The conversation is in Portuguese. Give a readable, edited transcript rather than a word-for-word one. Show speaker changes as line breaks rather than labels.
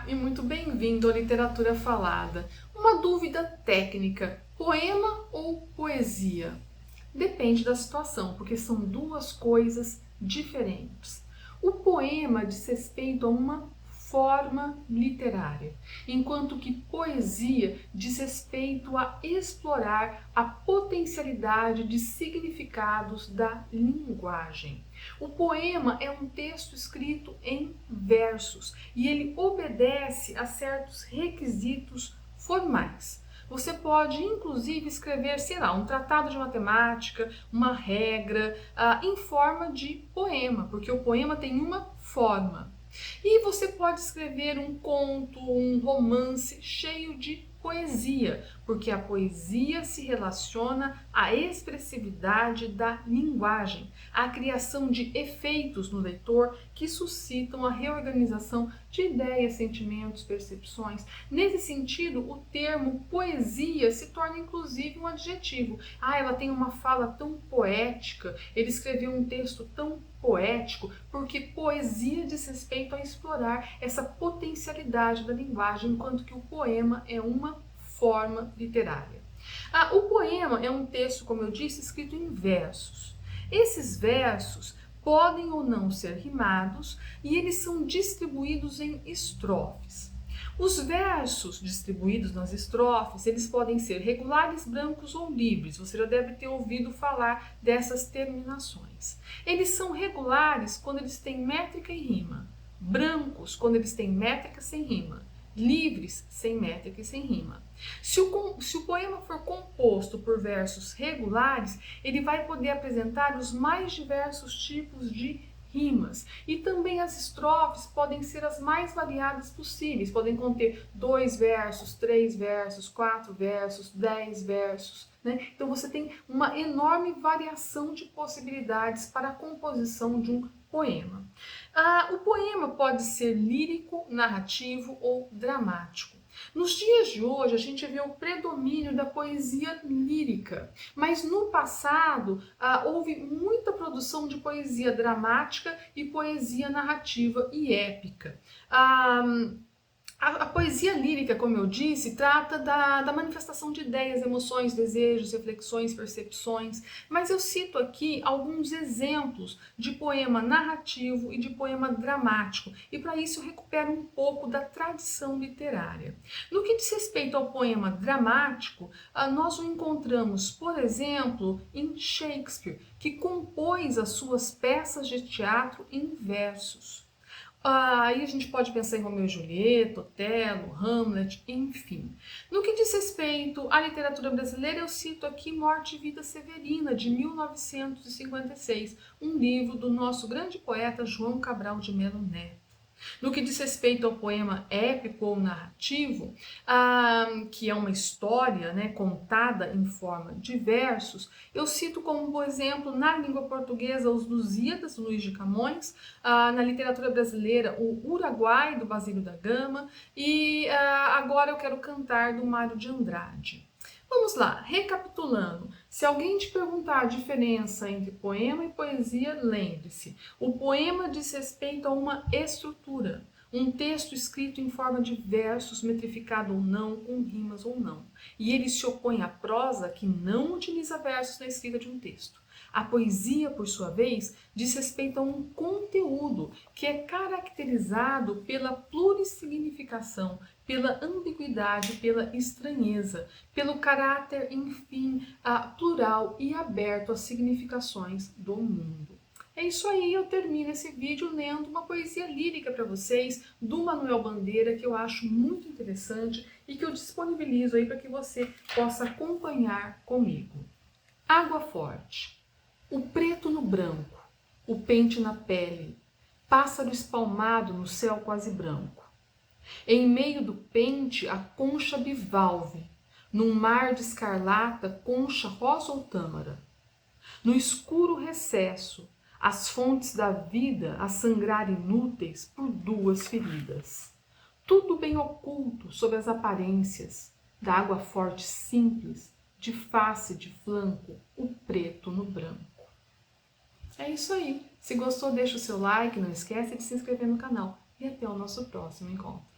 Olá e muito bem-vindo à Literatura Falada. Uma dúvida técnica: poema ou poesia? Depende da situação, porque são duas coisas diferentes. O poema diz respeito a uma forma literária, enquanto que poesia diz respeito a explorar a potencialidade de significados da linguagem. O poema é um texto escrito em versos e ele obedece a certos requisitos formais. Você pode, inclusive, escrever, sei lá, um tratado de matemática, uma regra, em forma de poema, porque o poema tem uma forma. E você pode escrever um conto, um romance cheio de poesia, porque a poesia se relaciona à expressividade da linguagem, à criação de efeitos no leitor que suscitam a reorganização de ideias, sentimentos, percepções. Nesse sentido, o termo poesia se torna inclusive um adjetivo. Ela tem uma fala tão poética, ele escreveu um texto tão poético, porque poesia diz respeito a explorar essa potencialidade da linguagem, enquanto que o poema é uma forma literária. O poema é um texto, como eu disse, escrito em versos. Esses versos podem ou não ser rimados e eles são distribuídos em estrofes. Os versos distribuídos nas estrofes, eles podem ser regulares, brancos ou livres. Você já deve ter ouvido falar dessas terminações. Eles são regulares quando eles têm métrica e rima. Brancos quando eles têm métrica sem rima. Livres, sem métrica e sem rima. Se o poema for composto por versos regulares, ele vai poder apresentar os mais diversos tipos de rimas. E também as estrofes podem ser as mais variadas possíveis. Podem conter 2 versos, 3 versos, 4 versos, 10 versos. Então você tem uma enorme variação de possibilidades para a composição de um poema. O poema pode ser lírico, narrativo ou dramático. Nos dias de hoje, a gente vê o predomínio da poesia lírica, mas no passado houve muita produção de poesia dramática e poesia narrativa e épica. A poesia lírica, como eu disse, trata da manifestação de ideias, emoções, desejos, reflexões, percepções, mas eu cito aqui alguns exemplos de poema narrativo e de poema dramático, e para isso eu recupero um pouco da tradição literária. No que diz respeito ao poema dramático, nós o encontramos, por exemplo, em Shakespeare, que compôs as suas peças de teatro em versos. Aí a gente pode pensar em Romeu e Julieta, Otelo, Hamlet, enfim. No que diz respeito à literatura brasileira, eu cito aqui Morte e Vida Severina, de 1956, um livro do nosso grande poeta João Cabral de Melo Neto. No que diz respeito ao poema épico ou narrativo, que é uma história contada em forma de versos, eu cito como exemplo, na língua portuguesa, os Lusíadas, do Luís de Camões, na literatura brasileira, o Uruguai, do Basílio da Gama, e agora eu quero cantar, do Mário de Andrade. Vamos lá, recapitulando. Se alguém te perguntar a diferença entre poema e poesia, lembre-se. O poema diz respeito a uma estrutura, um texto escrito em forma de versos, metrificado ou não, com rimas ou não. E ele se opõe à prosa, que não utiliza versos na escrita de um texto. A poesia, por sua vez, diz respeito a um conteúdo que é caracterizado pela plurissignificação, pela ambiguidade, pela estranheza, pelo caráter, enfim, plural e aberto às significações do mundo. É isso aí, eu termino esse vídeo lendo uma poesia lírica para vocês, do Manuel Bandeira, que eu acho muito interessante e que eu disponibilizo aí para que você possa acompanhar comigo. Água forte. O preto no branco, o pente na pele, pássaro espalmado no céu quase branco. Em meio do pente, a concha bivalve, num mar de escarlata, concha rosa ou tâmara. No escuro recesso, as fontes da vida a sangrar inúteis por 2 feridas. Tudo bem oculto sob as aparências da água forte simples, de face, de flanco, o preto no branco. É isso aí. Se gostou, deixa o seu like, não esquece de se inscrever no canal. E até o nosso próximo encontro.